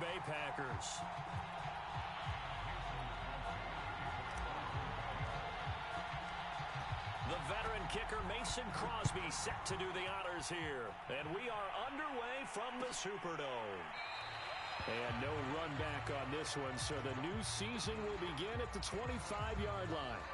Bay Packers. The veteran kicker Mason Crosby set to do the honors here. And we are underway from the Superdome. And no run back on this one, so the new season will begin at the 25-yard line.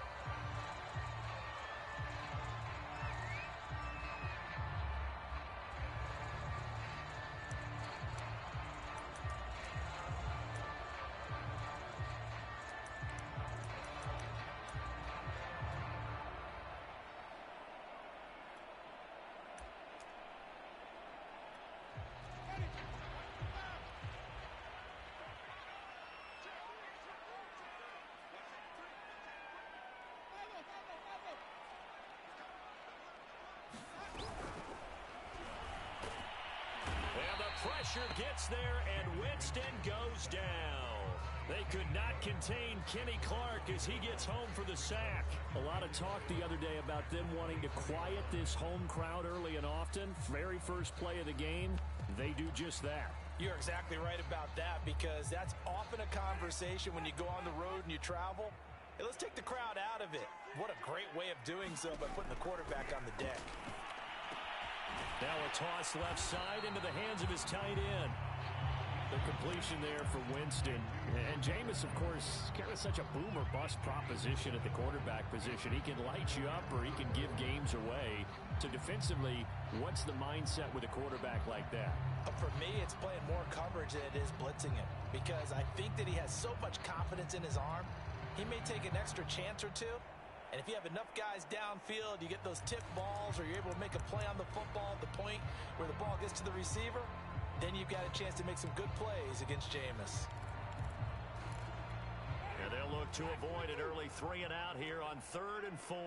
Pressure gets there, and Winston goes down. They could not contain Kenny Clark as he gets home for the sack. A lot of talk the other day about them wanting to quiet this home crowd early and often. Very first play of the game, they do just that. You're exactly right about that, because that's often a conversation when you go on the road and you travel. Hey, let's take the crowd out of it. What a great way of doing so by putting the quarterback on the deck. Now a toss left side into the hands of his tight end. The completion there for Winston. And Jameis, of course, kind of such a boom or bust proposition at the quarterback position. He can light you up or he can give games away. So defensively, what's the mindset with a quarterback like that? For me, it's playing more coverage than it is blitzing him, because I think that he has so much confidence in his arm. He may take an extra chance or two. And if you have enough guys downfield, you get those tip balls, or you're able to make a play on the football at the point where the ball gets to the receiver, then you've got a chance to make some good plays against Jameis. And they'll look to avoid an early 3-and-out here on 3rd and 4.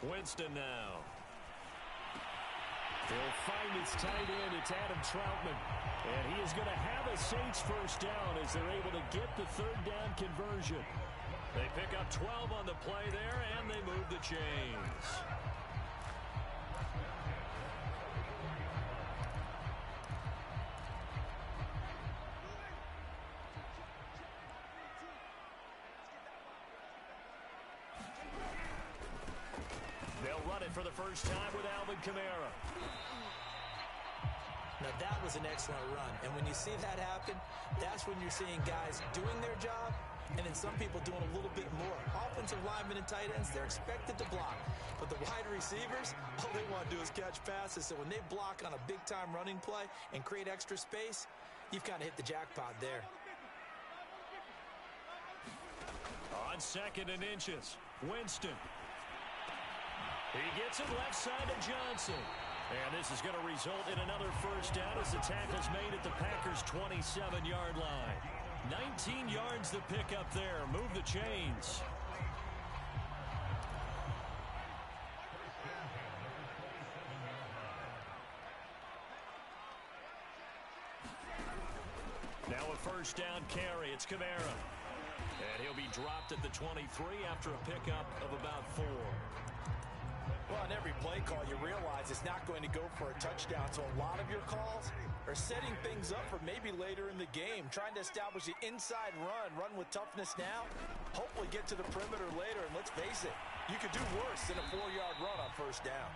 Winston now. He'll find his tight end. It's Adam Troutman. And he is going to have a Saints first down as they're able to get the 3rd down conversion. They pick up 12 on the play there, and they move the chains. They'll run it for the first time with Alvin Kamara. Now that was an excellent run, and when you see that happen, that's when you're seeing guys doing their job, and then some people doing a little bit more. Offensive linemen and tight ends, they're expected to block, but the wide receivers, all they want to do is catch passes. So when they block on a big-time running play and create extra space, you've kind of hit the jackpot there. On 2nd and inches, Winston. He gets it left side to Johnson. And this is going to result in another first down as the tackle's made at the Packers' 27-yard line. 19 yards to pick up there. Move the chains. Now a first down carry. It's Kamara. And he'll be dropped at the 23 after a pickup of about 4. Well, on every play call, you realize it's not going to go for a touchdown. So a lot of your calls are setting things up for maybe later in the game, trying to establish the inside run with toughness now, hopefully get to the perimeter later. And let's face it, you could do worse than a 4-yard run on first down.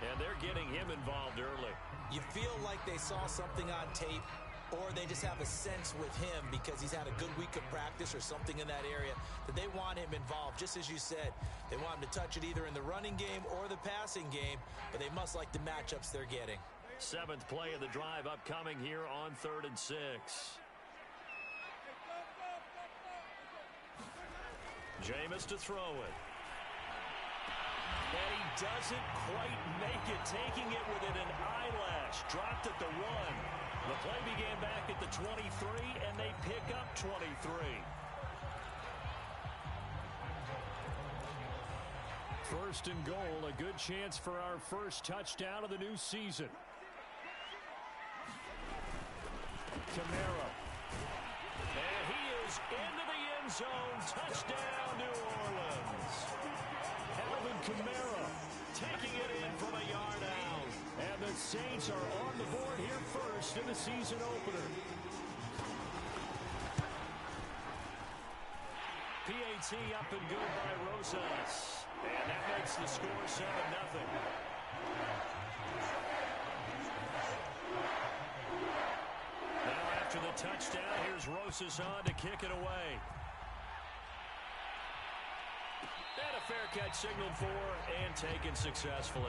And they're getting him involved early. You feel like they saw something on tape, or they just have a sense with him because he's had a good week of practice or something in that area that they want him involved. Just as you said, they want him to touch it either in the running game or the passing game, but they must like the matchups they're getting. 7th play of the drive upcoming here on 3rd and 6. Jameis to throw it. And he doesn't quite make it, taking it within an eyelash. Dropped at the 1. The play began back at the 23, and they pick up 23. First and goal, a good chance for our first touchdown of the new season. Kamara. And he is into the end zone. Touchdown, New Orleans. Kamara taking it in from a yard out. And the Saints are on the board here first in the season opener. PAT up and good by Rosas. And that makes the score 7-0. Now after the touchdown, here's Rosas on to kick it away. And a fair catch signaled for and taken successfully.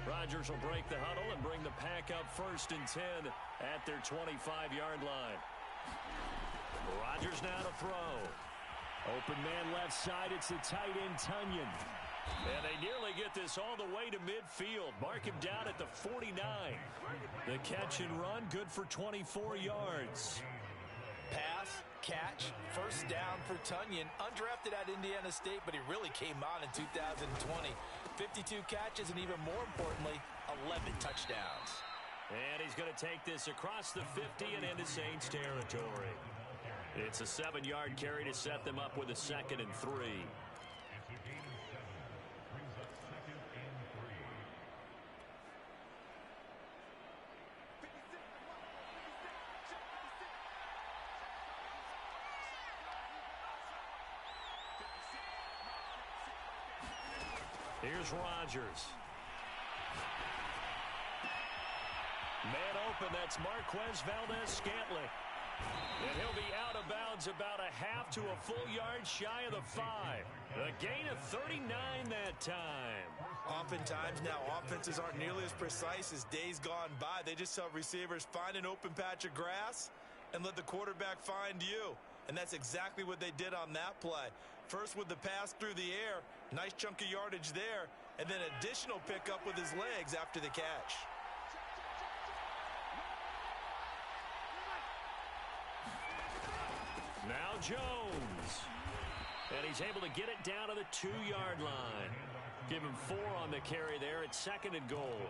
Rodgers will break the huddle and bring the pack up 1st and 10 at their 25-yard line. Rodgers now to throw. Open man left side. It's the tight end, Tunyon. And they nearly get this all the way to midfield. Mark him down at the 49. The catch and run, good for 24 yards. Pass, catch, first down for Tunyon. Undrafted at Indiana State, but he really came on in 2020. 52 catches and, even more importantly, 11 touchdowns. And he's going to take this across the 50 and into Saints territory. It's a 7-yard carry to set them up with a 2nd and 3. Here's Rodgers. Man open, that's Marquez Valdez-Scantling. And he'll be out of bounds about a half to a full yard shy of the 5. A gain of 39 that time. Oftentimes now, offenses aren't nearly as precise as days gone by. They just tell receivers, find an open patch of grass and let the quarterback find you. And that's exactly what they did on that play. First with the pass through the air, nice chunk of yardage there, and then additional pickup with his legs after the catch. Now Jones. And he's able to get it down to the 2-yard line. Give him 4 on the carry there at 2nd and goal.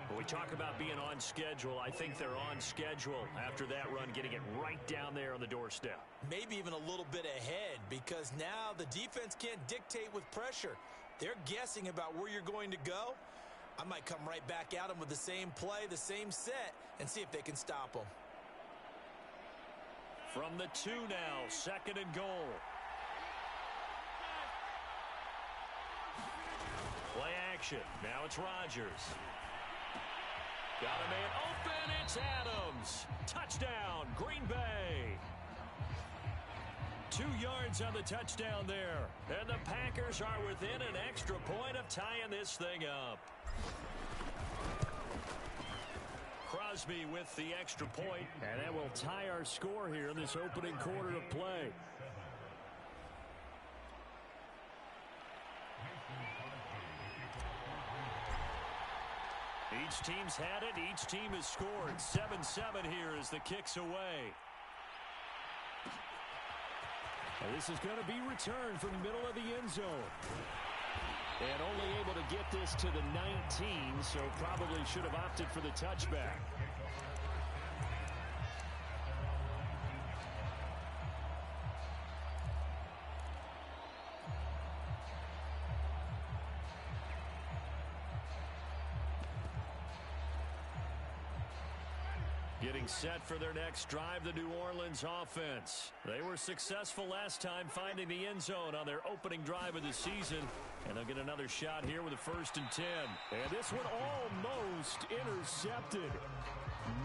When we talk about being on schedule, I think they're on schedule after that run, getting it right down there on the doorstep. Maybe even a little bit ahead, because now the defense can't dictate with pressure. They're guessing about where you're going to go. I might come right back at them with the same play, the same set, and see if they can stop them. From the 2 now, 2nd and goal. Play action. Now it's Rodgers. Got a man open. It's Adams. Touchdown, Green Bay. 2 yards on the touchdown there. And the Packers are within an extra point of tying this thing up. Crosby with the extra point. And that will tie our score here in this opening quarter of play. Each team's had it. Each team has scored. 7-7 here as the kick's away. And this is going to be returned from the middle of the end zone. And only able to get this to the 19, so probably should have opted for the touchback. Getting set for their next drive, the New Orleans offense. They were successful last time finding the end zone on their opening drive of the season. And they'll get another shot here with a 1st and 10. And this one almost intercepted.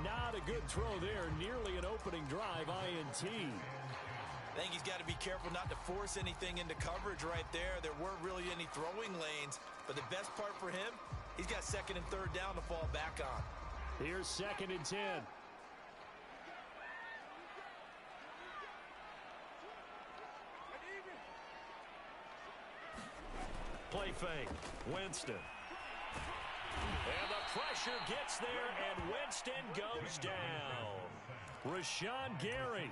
Not a good throw there. Nearly an opening drive INT. I think he's got to be careful not to force anything into coverage right there. There weren't really any throwing lanes. But the best part for him, he's got 2nd and 3rd down to fall back on. Here's 2nd and 10. Play fake. Winston. And the pressure gets there, and Winston goes down. Rashawn Gary.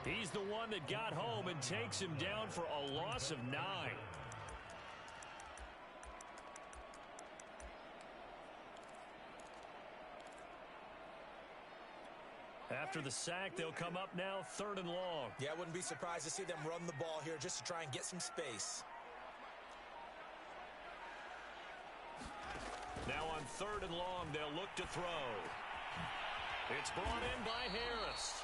He's the one that got home and takes him down for a loss of 9. After the sack, they'll come up now 3rd and long. Yeah, I wouldn't be surprised to see them run the ball here just to try and get some space. Now on 3rd and long, they'll look to throw. It's brought in by Harris.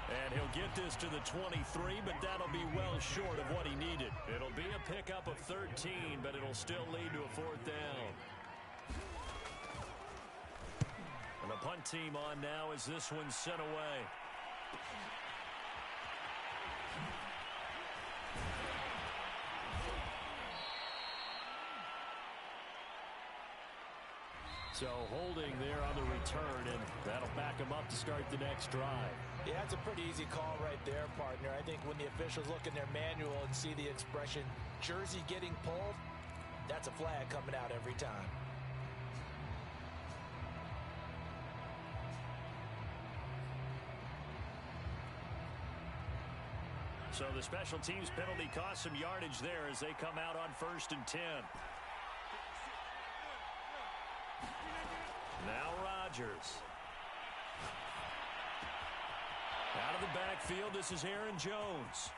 And he'll get this to the 23, but that'll be well short of what he needed. It'll be a pickup of 13, but it'll still lead to a 4th down. And the punt team on now as this one's sent away. So holding there on the return, and that'll back him up to start the next drive. Yeah, that's a pretty easy call right there, partner. I think when the officials look in their manual and see the expression jersey getting pulled, that's a flag coming out every time. So the special teams penalty cost some yardage there as they come out on 1st and 10. Now Rodgers. Out of the backfield, this is Aaron Jones.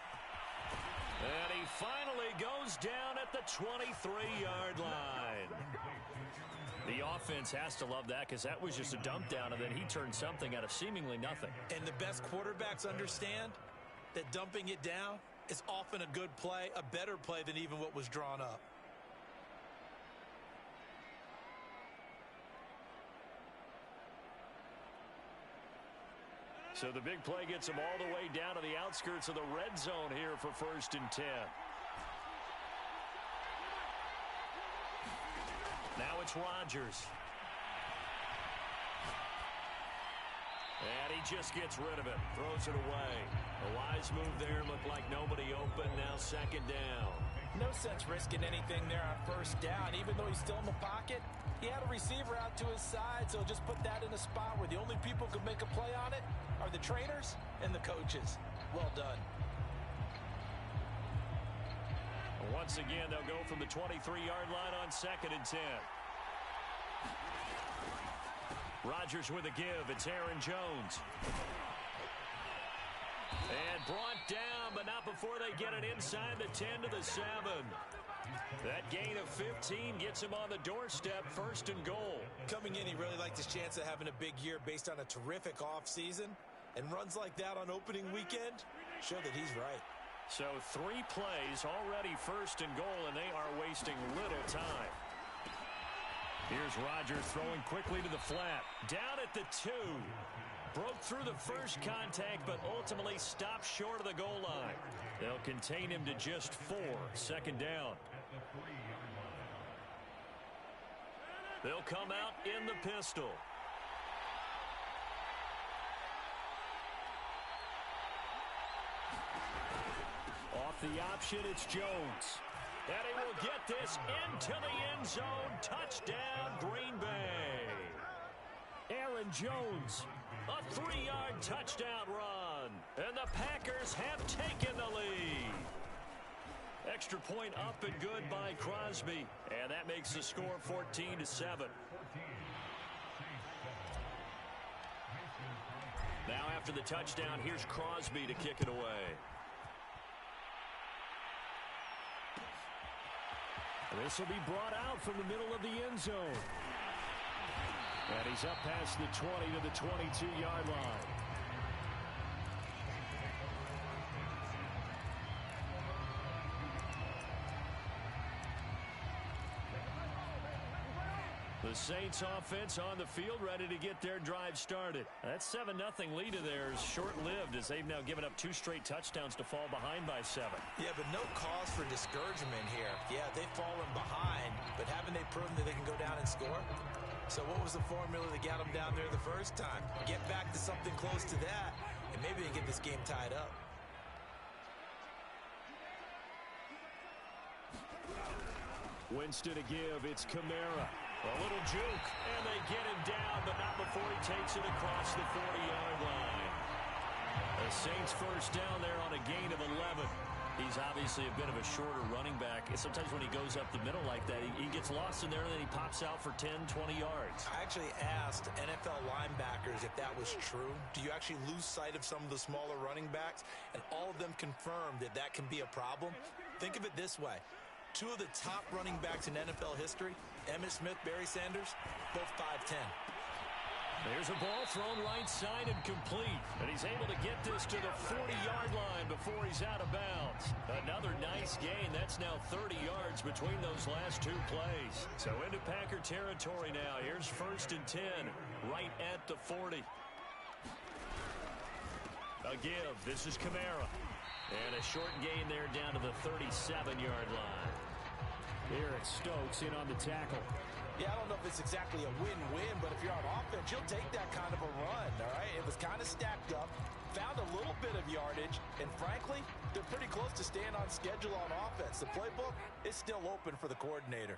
And he finally goes down at the 23-yard line. The offense has to love that because that was just a dump down, and then he turned something out of seemingly nothing. And the best quarterbacks understand that dumping it down is often a good play, a better play than even what was drawn up. So the big play gets him all the way down to the outskirts of the red zone here for 1st and 10. Now it's Rodgers. And he just gets rid of it. Throws it away. A wise move there. Looked like nobody open. Now 2nd down. No sense risking anything there on 1st down. Even though he's still in the pocket, he had a receiver out to his side, so just put that in a spot where the only people who could make a play on it are the trainers and the coaches. Well done. Once again, they'll go from the 23-yard line on 2nd and 10. Rodgers with a give. It's Aaron Jones. And brought down, but not before they get it inside the 10 to the 7. That gain of 15 gets him on the doorstep, 1st and goal. Coming in, he really liked his chance of having a big year based on a terrific offseason. And runs like that on opening weekend show that he's right. So 3 plays, already 1st and goal, and they are wasting little time. Here's Rodgers throwing quickly to the flat. Down at the 2. Broke through the first contact, but ultimately stopped short of the goal line. They'll contain him to just 4. 2nd down. They'll come out in the pistol. Off the option, it's Jones. And he will get this into the end zone. Touchdown, Green Bay. Aaron Jones, a 3-yard touchdown run. And the Packers have taken the lead. Extra point up and good by Crosby. And that makes the score 14-7. Now after the touchdown, here's Crosby to kick it away. This will be brought out from the middle of the end zone. And he's up past the 20 to the 22-yard line. The Saints offense on the field ready to get their drive started. That 7-0 lead of theirs short-lived as they've now given up 2 straight touchdowns to fall behind by 7. Yeah, but no cause for discouragement here. Yeah, they've fallen behind, but haven't they proven that they can go down and score? So what was the formula that got them down there the first time? Get back to something close to that, and maybe they get this game tied up. Winston to give. It's Kamara. A little juke, and they get him down, but not before he takes it across the 40-yard line. The Saints first down there on a gain of 11. He's obviously a bit of a shorter running back. Sometimes when he goes up the middle like that, he gets lost in there and then he pops out for 10, 20 yards. I actually asked NFL linebackers if that was true. Do you actually lose sight of some of the smaller running backs? And all of them confirmed that that can be a problem. Think of it this way. Two of the top running backs in NFL history, Emmitt Smith, Barry Sanders, both 5'10". There's a ball thrown right side and complete. And he's able to get this to the 40-yard line before he's out of bounds. Another nice gain. That's now 30 yards between those last two plays. So into Packer territory now. Here's 1st and 10, right at the 40. A give. This is Kamara. And a short gain there down to the 37-yard line. Here it's Stokes in on the tackle. Yeah, I don't know if it's exactly a win-win, but if you're on offense, you'll take that kind of a run, all right? It was kind of stacked up, found a little bit of yardage, and frankly, they're pretty close to staying on schedule on offense. The playbook is still open for the coordinator.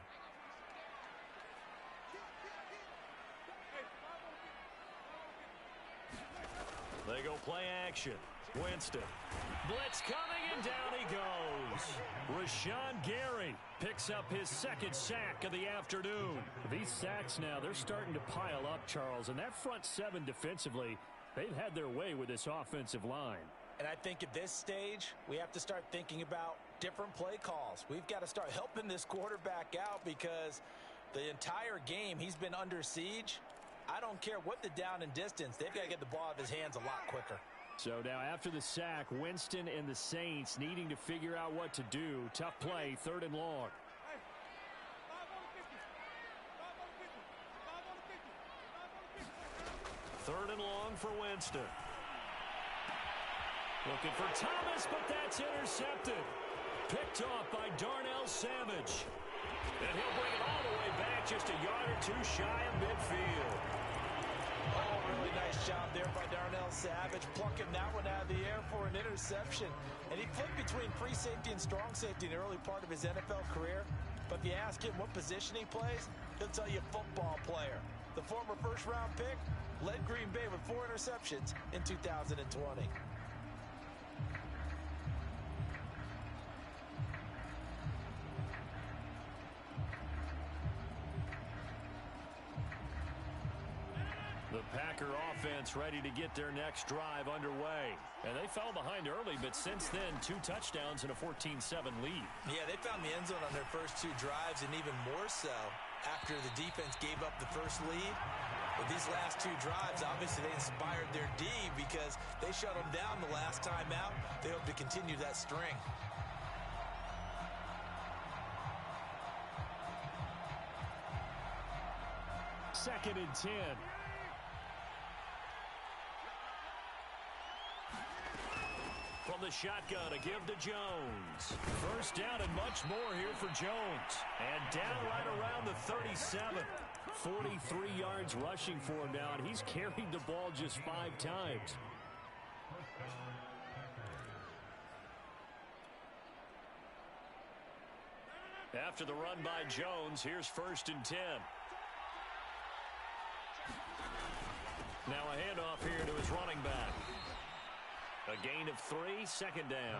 They go play action. Winston. Blitz coming, and down he goes. Rashawn Gary picks up his second sack of the afternoon. These sacks now, they're starting to pile up, Charles. And that front seven defensively, they've had their way with this offensive line. And I think at this stage, we have to start thinking about different play calls. We've got to start helping this quarterback out because the entire game he's been under siege. I don't care what the down and distance. They've got to get the ball out of his hands a lot quicker. So now after the sack, Winston and the Saints needing to figure out what to do. Tough play, 3rd and long. Third and long for Winston. Looking for Thomas, but that's intercepted. Picked off by Darnell Savage. And he'll bring it all the way back, just a yard or two shy of midfield. Oh, really nice job there by Darnell Savage, plucking that one out of the air for an interception. And he flipped between free safety and strong safety in the early part of his NFL career. But if you ask him what position he plays, he'll tell you football player. The former first-round pick led Green Bay with 4 interceptions in 2020. The Packer offense ready to get their next drive underway. And they fell behind early, but since then, 2 touchdowns and a 14-7 lead. Yeah, they found the end zone on their first 2 drives, and even more so after the defense gave up the first lead. But these last 2 drives, obviously they inspired their D because they shut them down the last time out. They hope to continue that string. Second and 10. From the shotgun, a give to Jones. First down and much more here for Jones. And down right around the 37. 43 yards rushing for him now, and he's carried the ball just 5 times. After the run by Jones, here's 1st and 10. Now a handoff here to his running back. A gain of 3, 2nd down.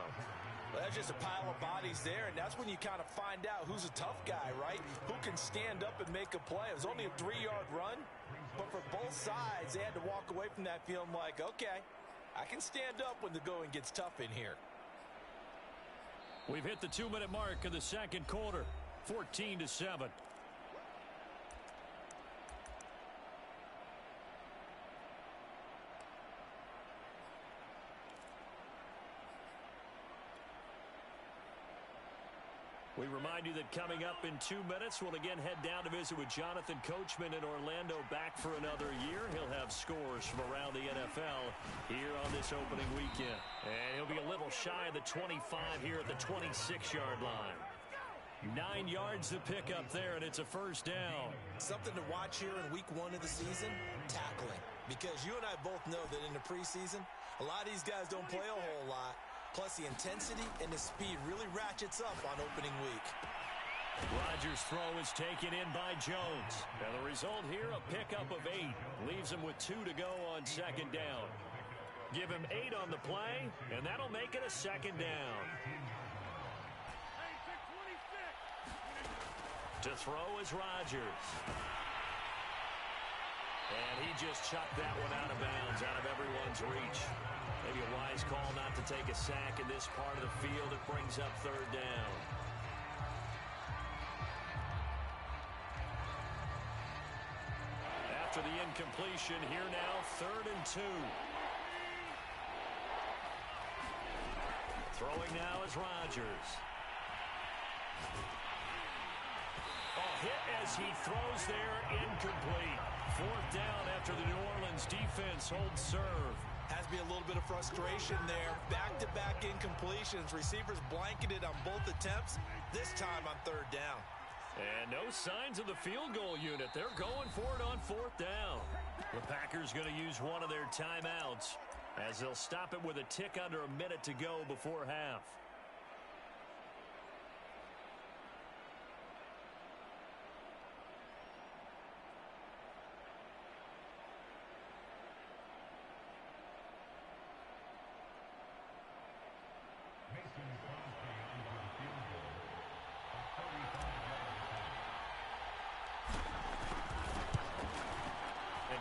Well, that's just a pile of bodies there, and that's when you kind of find out who's a tough guy, right? Who can stand up and make a play. It was only a 3-yard run, but for both sides, they had to walk away from that feeling like, okay, I can stand up when the going gets tough in here. We've hit the 2-minute mark of the second quarter, 14-7. We remind you that coming up in 2 minutes, we'll again head down to visit with Jonathan Coachman in Orlando, back for another year. He'll have scores from around the NFL here on this opening weekend. And he'll be a little shy of the 25 here at the 26-yard line. 9 yards to pick up there, and it's a first down. Something to watch here in week 1 of the season, tackling. Because you and I both know that in the preseason, a lot of these guys don't play a whole lot. Plus, the intensity and the speed really ratchets up on opening week. Rodgers' throw is taken in by Jones. And the result here, a pickup of 8. Leaves him with 2 to go on 2nd down. Give him 8 on the play, and that'll make it a second down. To throw is Rodgers. And he just chucked that one out of bounds, out of everyone's reach. Maybe a wise call not to take a sack in this part of the field. It brings up third down. After the incompletion, here now, 3rd and 2. Throwing now is Rodgers. Hit as he throws there, incomplete. 4th down after the New Orleans defense holds serve. Has to be a little bit of frustration there. Back-to-back incompletions. Receivers blanketed on both attempts, this time on 3rd down. And no signs of the field goal unit. They're going for it on 4th down. The Packers going to use one of their timeouts as they'll stop it with a tick under a minute to go before half.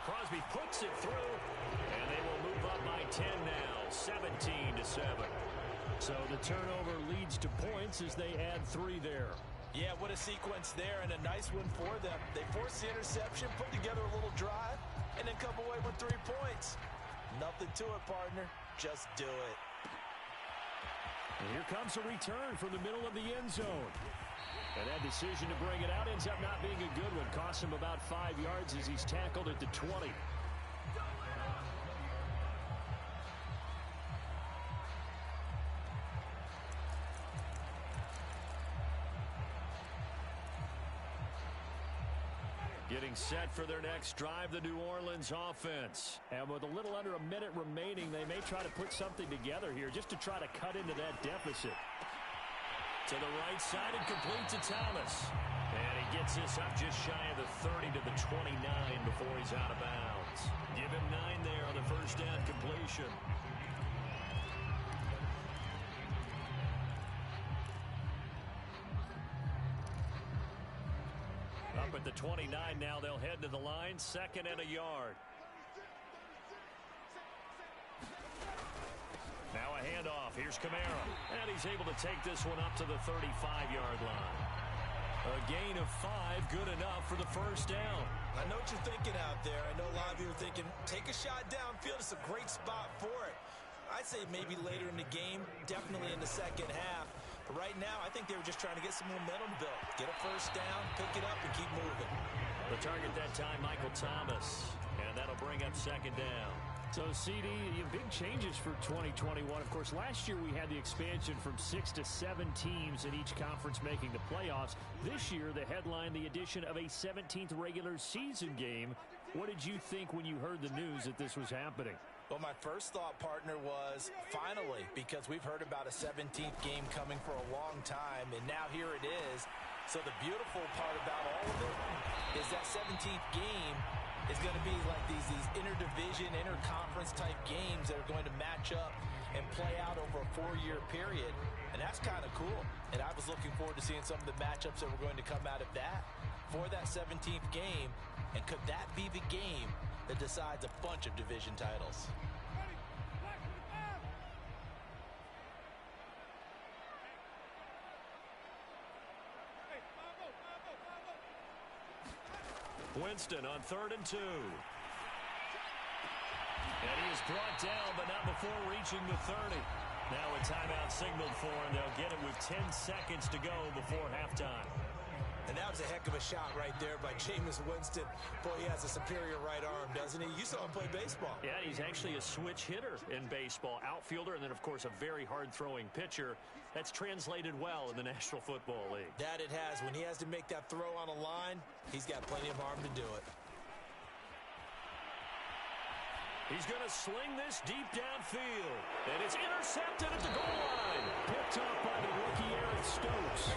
Crosby puts it through, and they will move up by 10 now, 17-7. So the turnover leads to points as they add 3 there. Yeah, what a sequence there, and a nice one for them. They force the interception, put together a little drive, and then come away with 3 points. Nothing to it, partner. Just do it. And here comes a return from the middle of the end zone. And that decision to bring it out ends up not being a good one. Costs him about 5 yards as he's tackled at the 20. Getting set for their next drive, the New Orleans offense. And with a little under a minute remaining, they may try to put something together here just to try to cut into that deficit. To the right side and complete to Thomas. And he gets this up just shy of the 30 to the 29 before he's out of bounds. Give him 9 there on the first down completion. Up at the 29 now, they'll head to the line, 2nd and a yard. Now a handoff. Here's Kamara. And he's able to take this one up to the 35-yard line. A gain of 5, good enough for the first down. I know what you're thinking out there. I know a lot of you are thinking, take a shot downfield. It's a great spot for it. I'd say maybe later in the game, definitely in the second half. But right now, I think they were just trying to get some momentum built. Get a first down, pick it up, and keep moving. The target that time, Michael Thomas. And that'll bring up 2nd down. So, CD, big changes for 2021. Of course, last year we had the expansion from 6 to 7 teams in each conference making the playoffs. This year, the headline, the addition of a 17th regular season game. What did you think when you heard the news that this was happening? Well, my first thought, partner, was finally, because we've heard about a 17th game coming for a long time, and now here it is. So the beautiful part about all of it is that 17th game is going to be like these interdivision, interconference type games that are going to match up and play out over a 4-year period. And that's kind of cool. And I was looking forward to seeing some of the matchups that were going to come out of that for that 17th game. And could that be the game that decides a bunch of division titles? Winston on 3rd and 2. And he is brought down, but not before reaching the 30. Now a timeout signaled for, and they'll get it with 10 seconds to go before halftime. And that was a heck of a shot right there by Jameis Winston. Boy, he has a superior right arm, doesn't he? You saw him play baseball. Yeah, he's actually a switch hitter in baseball. Outfielder, and then, of course, a very hard-throwing pitcher. That's translated well in the National Football League. That it has. When he has to make that throw on a line, he's got plenty of arm to do it. He's going to sling this deep downfield. And it's intercepted at the goal line. Picked up by the rookie Eric Stokes.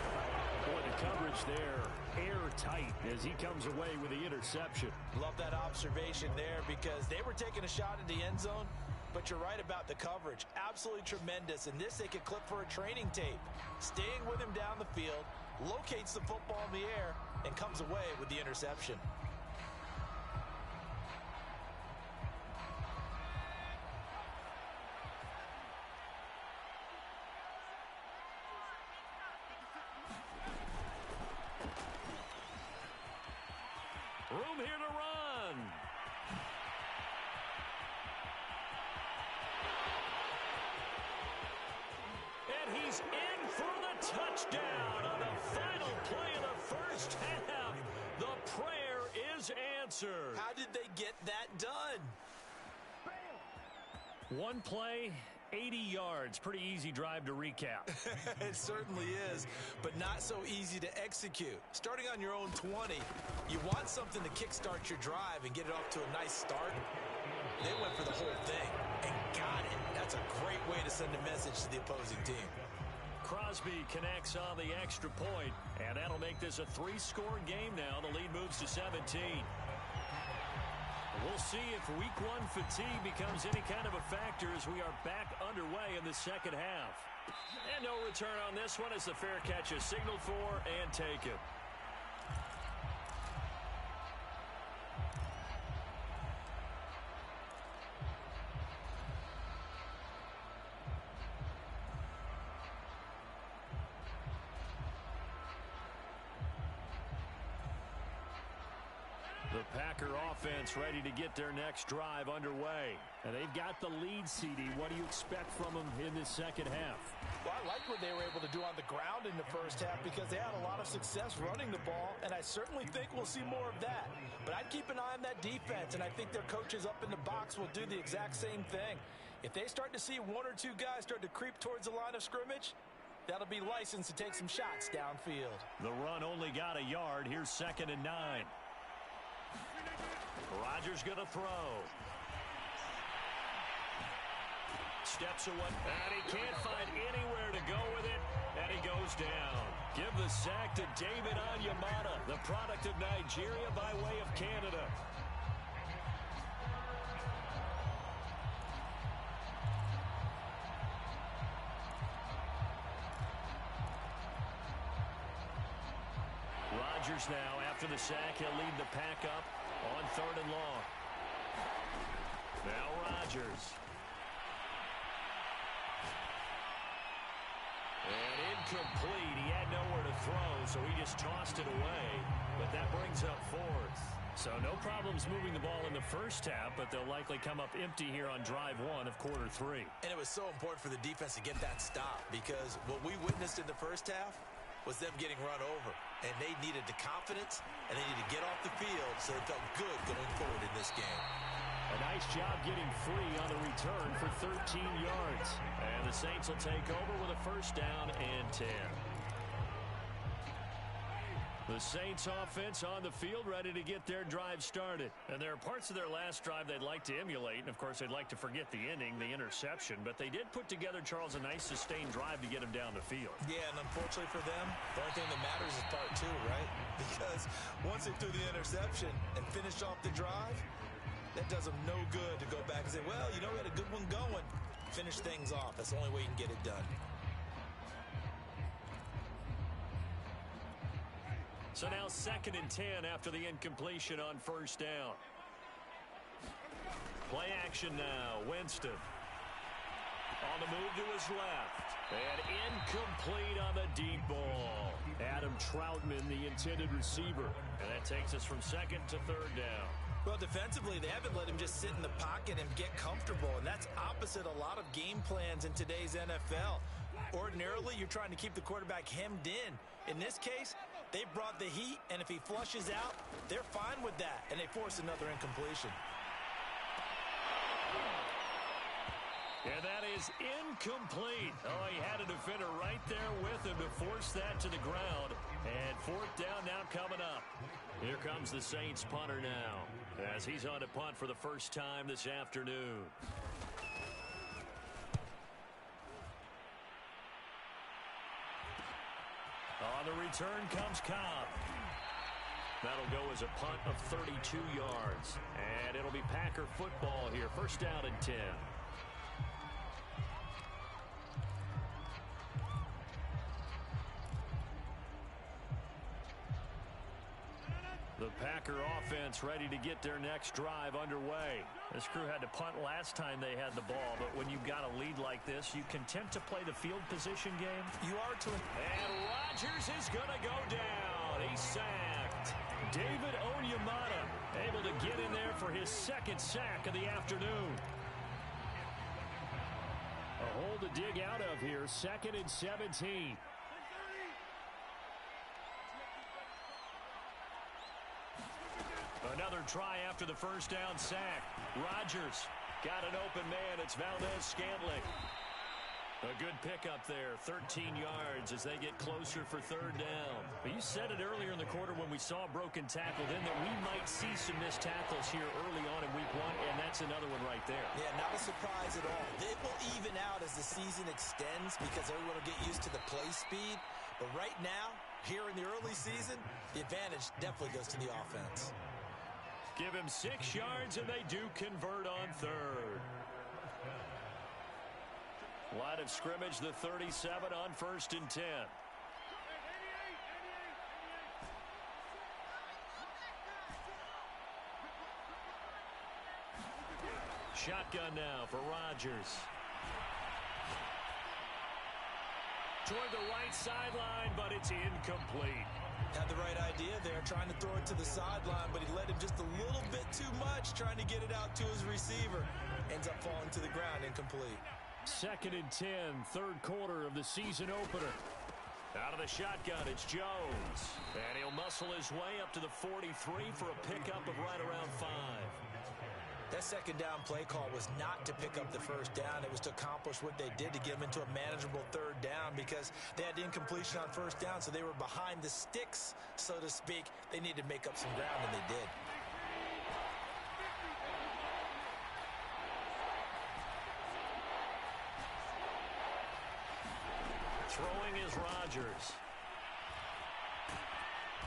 Boy, the coverage there, airtight as he comes away with the interception. Love that observation there because they were taking a shot at the end zone. But you're right about the coverage. Absolutely tremendous. And this they could clip for a training tape. Staying with him down the field, locates the football in the air, and comes away with the interception. Room here to run. And he's in for the touchdown on the final play of the first half. The prayer is answered. How did they get that done? One play, 80 yards. Pretty easy drive to recap. It certainly is, but not so easy to execute. Starting on your own 20, you want something to kickstart your drive and get it off to a nice start. They went for the whole thing and got it. That's a great way to send a message to the opposing team. Crosby connects on the extra point, and that'll make this a 3-score game now. The lead moves to 17. We'll see if week 1 fatigue becomes any kind of a factor as we are back underway in the second half. And no return on this one as the fair catch is signaled for and taken. The Packer offense ready to get their next drive underway. And they've got the lead, CD. What do you expect from them in this second half? Well, I like what they were able to do on the ground in the first half because they had a lot of success running the ball, and I certainly think we'll see more of that. But I'd keep an eye on that defense, and I think their coaches up in the box will do the exact same thing. If they start to see 1 or 2 guys start to creep towards the line of scrimmage, that'll be licensed to take some shots downfield. The run only got a yard. Here's 2nd and 9. Rodgers going to throw. Steps away, and he can't find anywhere to go with it, and he goes down. Give the sack to David Onyemata, the product of Nigeria by way of Canada. Rodgers now, after the sack, he'll lead the pack up on 3rd and long. Now Rodgers. And incomplete. He had nowhere to throw, so he just tossed it away. But that brings up 4th. So no problems moving the ball in the first half, but they'll likely come up empty here on drive 1 of quarter 3. And it was so important for the defense to get that stop because what we witnessed in the first half was them getting run over. And they needed the confidence, and they needed to get off the field so they felt good going forward in this game. A nice job getting free on the return for 13 yards. And the Saints will take over with a first down and 10. The Saints offense on the field ready to get their drive started. And there are parts of their last drive they'd like to emulate. And, of course, they'd like to forget the ending, the interception. But they did put together, Charles, a nice sustained drive to get them down the field. Yeah, and unfortunately for them, the only thing that matters is part 2, right? Because once they threw the interception and finished off the drive, that does them no good to go back and say, well, you know, we had a good one going. Finish things off. That's the only way you can get it done. So now 2nd and 10 after the incompletion on first down. Play action now. Winston. On the move to his left. And incomplete on the deep ball. Adam Troutman, the intended receiver. And that takes us from 2nd to 3rd down. Well, defensively, they haven't let him just sit in the pocket and get comfortable, and that's opposite a lot of game plans in today's NFL. Ordinarily, you're trying to keep the quarterback hemmed in. In this case, they brought the heat, and if he flushes out, they're fine with that, and they force another incompletion. And that is incomplete. Oh, he had a defender right there with him to force that to the ground. And 4th down now coming up. Here comes the Saints punter now as he's on to punt for the first time this afternoon. On the return comes Cobb. That'll go as a punt of 32 yards. And it'll be Packer football here. First down and 10. The Packer offense ready to get their next drive underway. This crew had to punt last time they had the ball, but when you've got a lead like this, you content to play the field position game? You are to. And Rodgers is going to go down. He's sacked. David Onyemata able to get in there for his second sack of the afternoon. A hole to dig out of here. 2nd and 17. Another try after the first down sack. Rodgers got an open man. It's Valdez-Scantling. A good pickup there, 13 yards as they get closer for 3rd down. But you said it earlier in the quarter when we saw a broken tackle then that we might see some missed tackles here early on in week 1, and that's another one right there. Yeah, not a surprise at all. It will even out as the season extends because everyone will get used to the play speed. But right now, here in the early season, the advantage definitely goes to the offense. Give him 6 yards, and they do convert on 3rd. Line of scrimmage, the 37 on 1st and 10. Shotgun now for Rodgers. Toward the right sideline, but it's incomplete. Had the right idea there, trying to throw it to the sideline, but he led him just a little bit too much, trying to get it out to his receiver. Ends up falling to the ground, incomplete. 2nd and 10, 3rd quarter of the season opener. Out of the shotgun, it's Jones. And he'll muscle his way up to the 43 for a pickup of right around 5. That 2nd down play call was not to pick up the 1st down. It was to accomplish what they did to get them into a manageable 3rd down because they had incompletion on 1st down, so they were behind the sticks, so to speak. They needed to make up some ground, and they did. Throwing is Rodgers.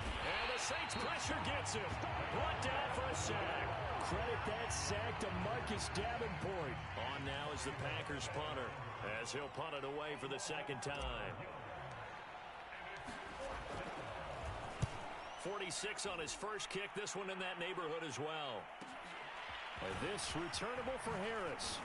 And the Saints pressure gets him. Brought down for a sack. Credit that sack to Marcus Davenport. On now is the Packers punter as he'll punt it away for the 2nd time. 46 on his first kick. This one in that neighborhood as well. And this returnable for Harris.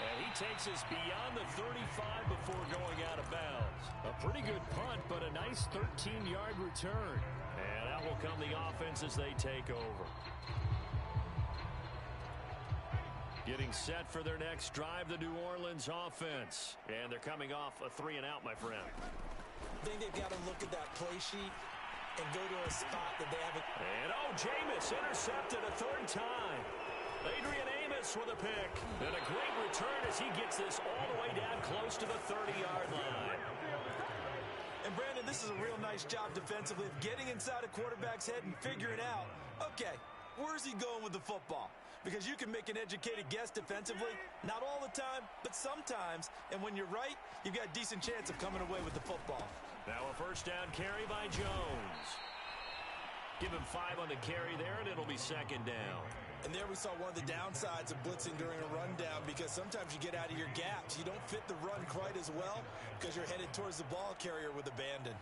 And he takes us beyond the 35 before going out of bounds. A pretty good punt, but a nice 13-yard return. And out will come the offense as they take over. Getting set for their next drive, the New Orleans offense. And they're coming off a 3-and-out, my friend. I think they've got to look at that play sheet and go to a spot that they haven't. And, Jameis intercepted a 3rd time. Adrian Amos with a pick. And a great return as he gets this all the way down close to the 30-yard line. And, Brandon, this is a real nice job defensively of getting inside a quarterback's head and figuring out, okay, where's he going with the football? Because you can make an educated guess defensively. Not all the time, but sometimes. And when you're right, you've got a decent chance of coming away with the football. Now a 1st down carry by Jones. Give him 5 on the carry there, and it'll be 2nd down. And there we saw one of the downsides of blitzing during a rundown because sometimes you get out of your gaps. You don't fit the run quite as well because you're headed towards the ball carrier with abandon.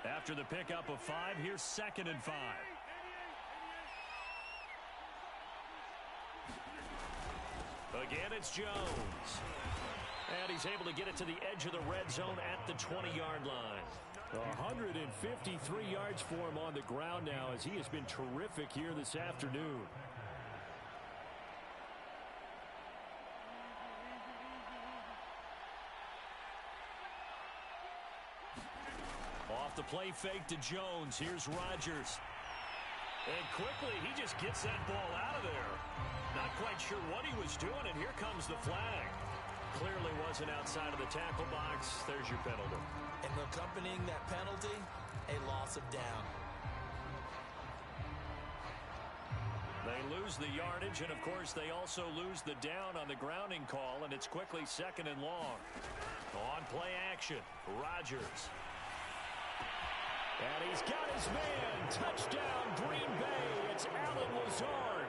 After the pickup of 5, here's 2nd and 5. Again, it's Jones. And he's able to get it to the edge of the red zone at the 20-yard line. 153 yards for him on the ground now as he has been terrific here this afternoon. Off the play fake to Jones. Here's Rodgers. And quickly, he just gets that ball out of there. Not quite sure what he was doing, and here comes the flag. Clearly wasn't outside of the tackle box. There's your penalty. And accompanying that penalty, a loss of down. They lose the yardage, and of course they also lose the down on the grounding call, and it's quickly 2nd and long. On play action, Rodgers. And he's got his man. Touchdown, Green Bay. It's Allen Lazard.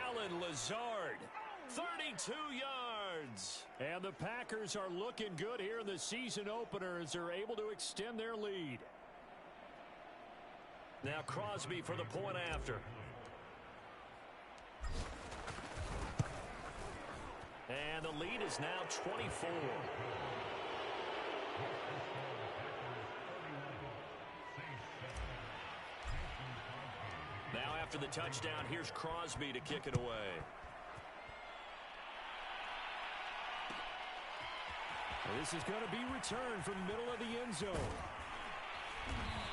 Allen Lazard. 30 yards. And the Packers are looking good here in the season opener as they're able to extend their lead. Now Crosby for the point after. And the lead is now 24. Now after the touchdown, here's Crosby to kick it away. This is going to be returned from the middle of the end zone.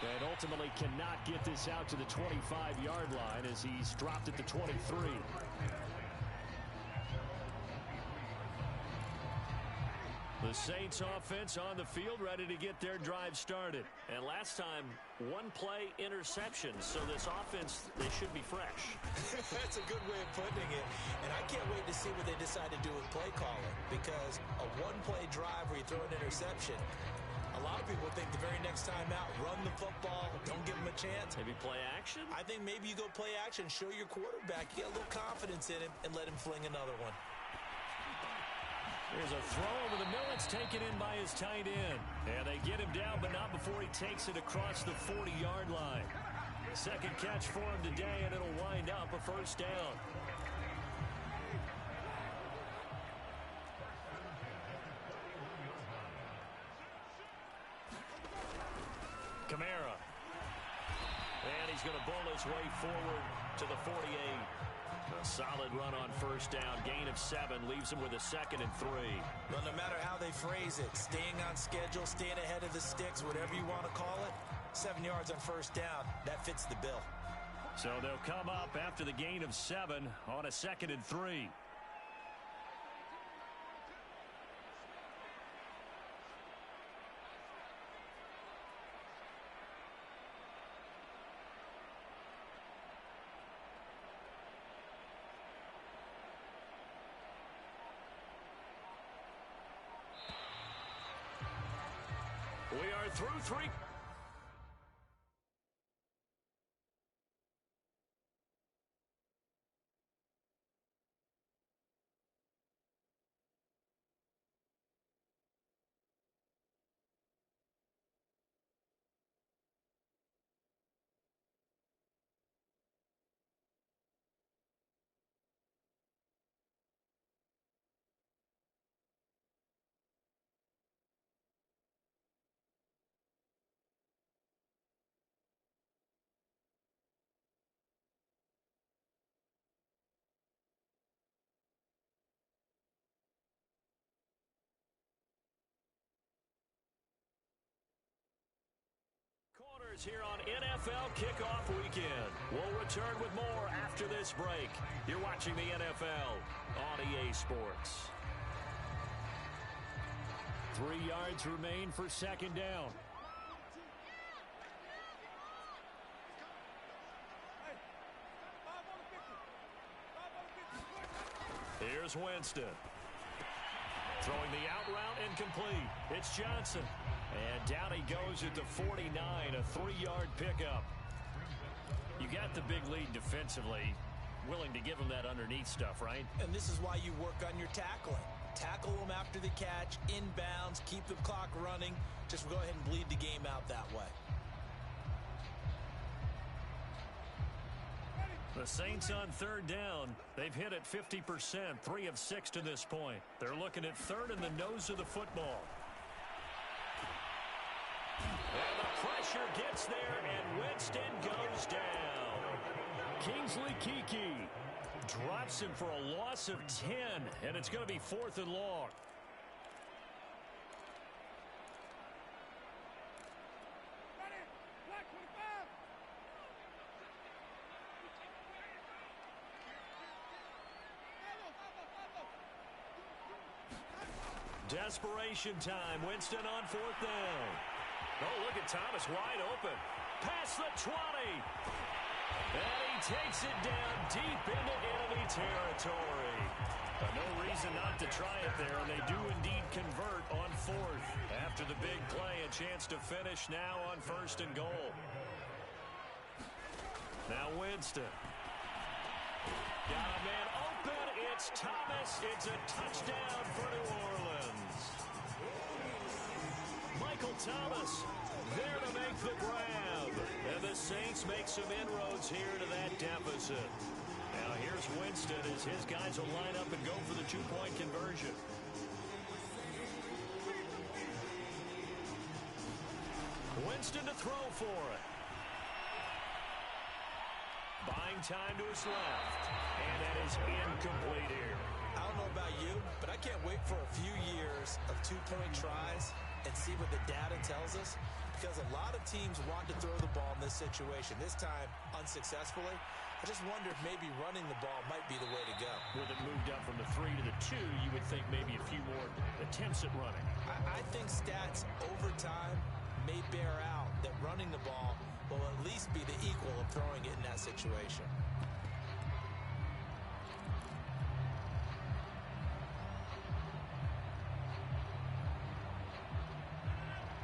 And ultimately cannot get this out to the 25-yard line as he's dropped at the 23. The Saints offense on the field ready to get their drive started. And last time, one-play interception. So this offense, they should be fresh. That's a good way of putting it. And I can't wait to see what they decide to do with play calling. Because a one-play drive where you throw an interception, a lot of people think the very next time out, run the football, don't give them a chance. Maybe play action? I think maybe you go play action, show your quarterback, you get a little confidence in him, and let him fling another one. Here's a throw over the middle. It's taken in by his tight end. And they get him down, but not before he takes it across the 40-yard line. Second catch for him today, and it'll wind up a first down. Kamara. And he's going to bull his way forward to the 48. A solid run on first down. Gain of 7 leaves him with a 2nd and 3. Well, no matter how they phrase it, staying on schedule, staying ahead of the sticks, whatever you want to call it, 7 yards on first down, that fits the bill. So they'll come up after the gain of 7 on a 2nd and 3. We are through 3. Here on NFL Kickoff Weekend. We'll return with more after this break. You're watching the NFL on EA Sports. 3 yards remain for second down. Here's Winston. Throwing the out route incomplete. It's Johnson. And down he goes at the 49, a 3-yard pickup. You got the big lead defensively. Willing to give him that underneath stuff, right? And this is why you work on your tackling. Tackle them after the catch, inbounds, keep the clock running. Just go ahead and bleed the game out that way. The Saints on third down. They've hit it 50%, 3 of 6 to this point. They're looking at third in the nose of the football. And the pressure gets there, and Winston goes down. Kingsley Keke Drops him for a loss of 10, and it's going to be 4th and long. Desperation time. Winston on 4th down. Oh, look at Thomas wide open. Past the 20. And he takes it down deep into enemy territory. No reason not to try it there, and they do indeed convert on 4th. After the big play, a chance to finish now on 1st and goal. Now Winston. Got a man open. It's Thomas. It's a touchdown for New Orleans. Michael Thomas there to make the grab. And the Saints make some inroads here to that deficit. Now here's Winston as his guys will line up and go for the two-point conversion. Winston to throw for it. Buying time to his left. And that is incomplete here. I don't know about you, but I can't wait for a few years of two-point tries and see what the data tells us, because a lot of teams want to throw the ball in this situation. This time, unsuccessfully. I just wonder if maybe running the ball might be the way to go. With it moved up from the 3 to the 2, you would think maybe a few more attempts at running. I think stats over time may bear out that running the ball will at least be the equal of throwing it in that situation.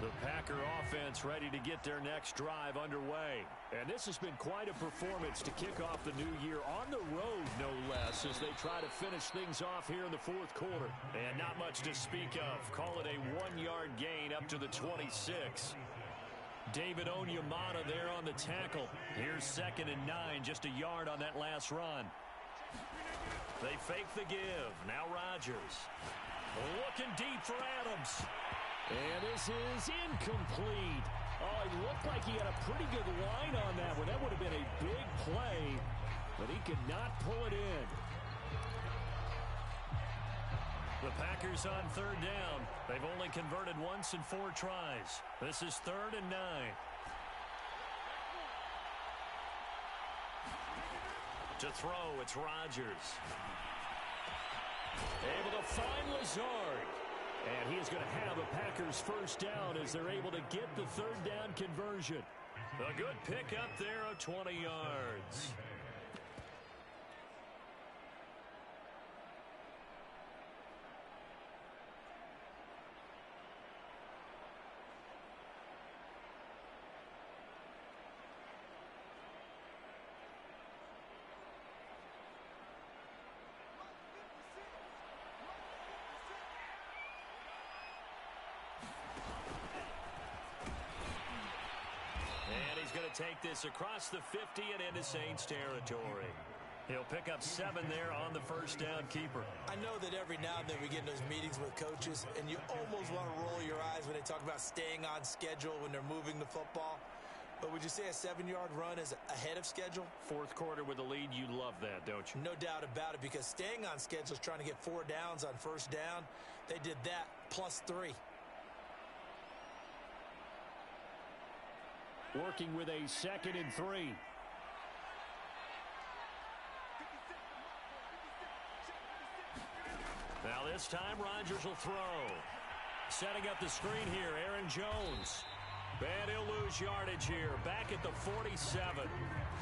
The Packer offense ready to get their next drive underway. And this has been quite a performance to kick off the new year on the road, no less, as they try to finish things off here in the fourth quarter. And not much to speak of. Call it a 1-yard gain up to the 26. David Onyemata there on the tackle. Here's 2nd and 9, just a yard on that last run. They fake the give. Now Rodgers. Looking deep for Adams. And this is incomplete. Oh, it looked like he had a pretty good line on that one. That would have been a big play, but he could not pull it in. The Packers on 3rd down. They've only converted once in 4 tries. This is 3rd and 9. To throw, it's Rodgers. Able to find Lazard. And he is going to have a Packers first down as they're able to get the 3rd down conversion. A good pickup there of 20 yards. Take this across the 50 and into Saints territory. He'll pick up 7 there on the first down keeper. I know that every now and then we get in those meetings with coaches, and you almost want to roll your eyes when they talk about staying on schedule when they're moving the football. But would you say a 7-yard run is ahead of schedule? Fourth quarter with a lead, you love that, don't you? No doubt about it, because staying on schedule is trying to get 4 downs on first down. They did that plus 3. Working with a 2nd and 3. Now this time Rodgers will throw. Setting up the screen here, Aaron Jones. And he'll lose yardage here. Back at the 47.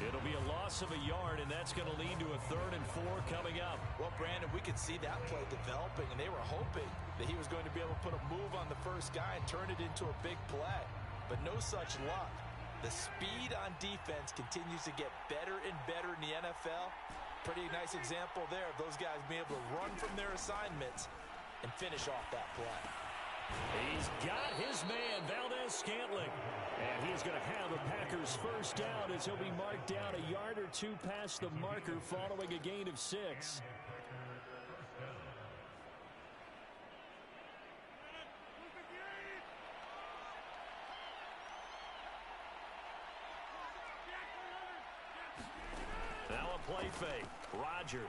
It'll be a loss of a yard, and that's going to lead to a 3rd and 4 coming up. Well, Brandon, we could see that play developing, and they were hoping that he was going to be able to put a move on the first guy and turn it into a big play. But no such luck. The speed on defense continues to get better and better in the NFL. Pretty nice example there of those guys being able to run from their assignments and finish off that play. He's got his man, Valdez-Scantling. And he's going to have a Packers first down as he'll be marked down a yard or 2 past the marker following a gain of 6. Now a play fake. Rodgers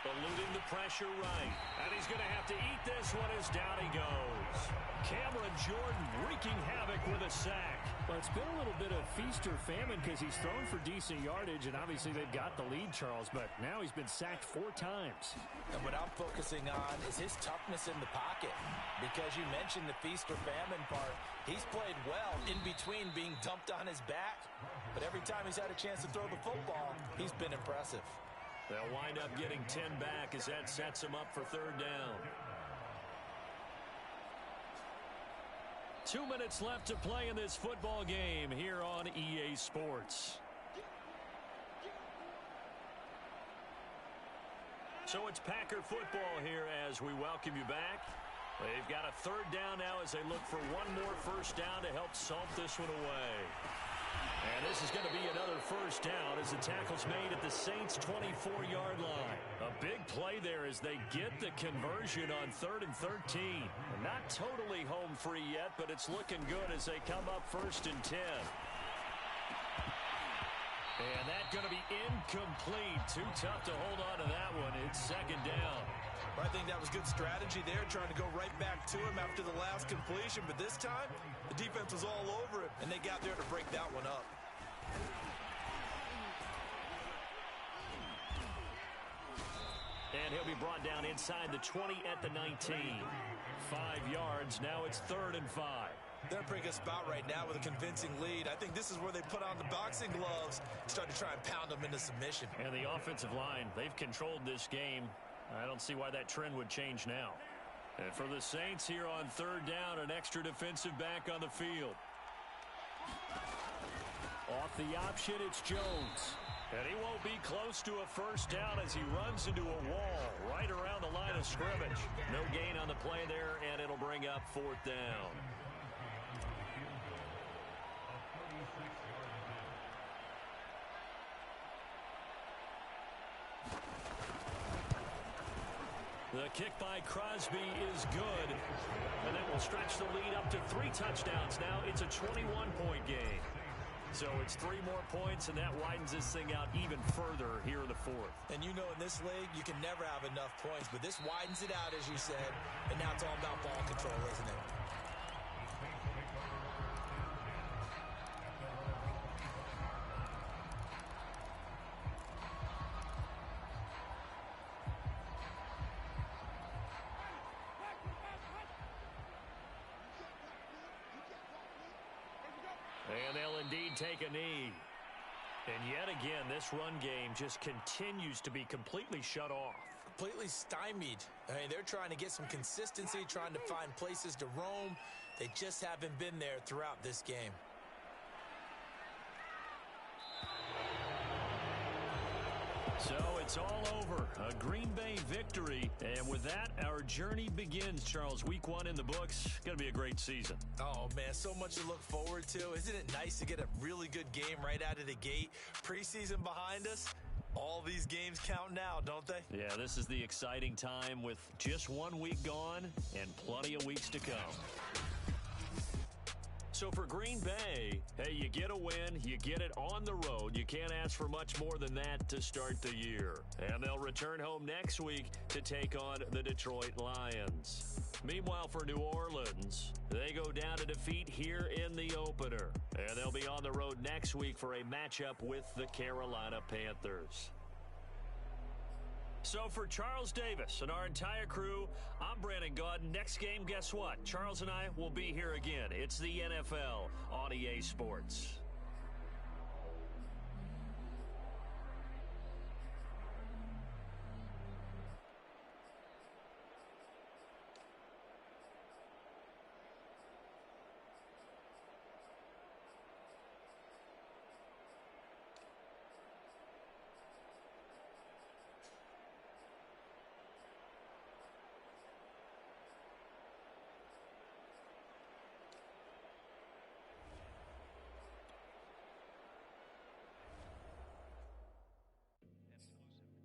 eluding the pressure right. And he's going to have to eat this one as down he goes. Cameron Jordan wreaking havoc with a sack. Well, it's been a little bit of feast or famine because he's thrown for decent yardage, and obviously they've got the lead, Charles, but now he's been sacked 4 times. And what I'm focusing on is his toughness in the pocket, because you mentioned the feast or famine part. He's played well in between being dumped on his back, but every time he's had a chance to throw the football, he's been impressive. They'll wind up getting 10 back as that sets them up for 3rd down. 2 minutes left to play in this football game here on EA Sports. So it's Packer football here as we welcome you back. They've got a third down now as they look for one more first down to help salt this one away. And this is going to be another first down as the tackle's made at the Saints' 24-yard line. A big play there as they get the conversion on 3rd and 13. Not totally home free yet, but it's looking good as they come up 1st and 10. And that's going to be incomplete. Too tough to hold on to that one. It's 2nd down. I think that was good strategy there, trying to go right back to him after the last completion. But this time, the defense was all over him, and they got there to break that one up. And he'll be brought down inside the 20 at the 19. 5 yards. Now it's 3rd and 5. They're in a pretty good spot right now with a convincing lead. I think this is where they put on the boxing gloves, start to try and pound them into submission. And the offensive line, they've controlled this game. I don't see why that trend would change now. And for the Saints here on 3rd down, an extra defensive back on the field. Off the option, it's Jones. And he won't be close to a first down as he runs into a wall right around the line of scrimmage. No gain on the play there, and it'll bring up 4th down. The kick by Crosby is good. And that will stretch the lead up to 3 touchdowns now. It's a 21-point game. So it's 3 more points, and that widens this thing out even further here in the 4th. And you know in this league, you can never have enough points. But this widens it out, as you said. And now it's all about ball control, isn't it? And they'll indeed take a knee. And yet again, this run game just continues to be completely shut off. Completely stymied. I mean, they're trying to get some consistency, trying to find places to roam. They just haven't been there throughout this game. So it's all over. A Green Bay victory. And with that, our journey begins, Charles. Week 1 in the books. Going to be a great season. Oh, man, so much to look forward to. Isn't it nice to get a really good game right out of the gate? Preseason behind us. All these games count now, don't they? Yeah, this is the exciting time with just 1 week gone and plenty of weeks to come. So for Green Bay, hey, you get a win, you get it on the road. You can't ask for much more than that to start the year. And they'll return home next week to take on the Detroit Lions. Meanwhile, for New Orleans, they go down to defeat here in the opener. And they'll be on the road next week for a matchup with the Carolina Panthers. So for Charles Davis and our entire crew, I'm Brandon Gaud. Next game, guess what? Charles and I will be here again. It's the NFL on EA Sports.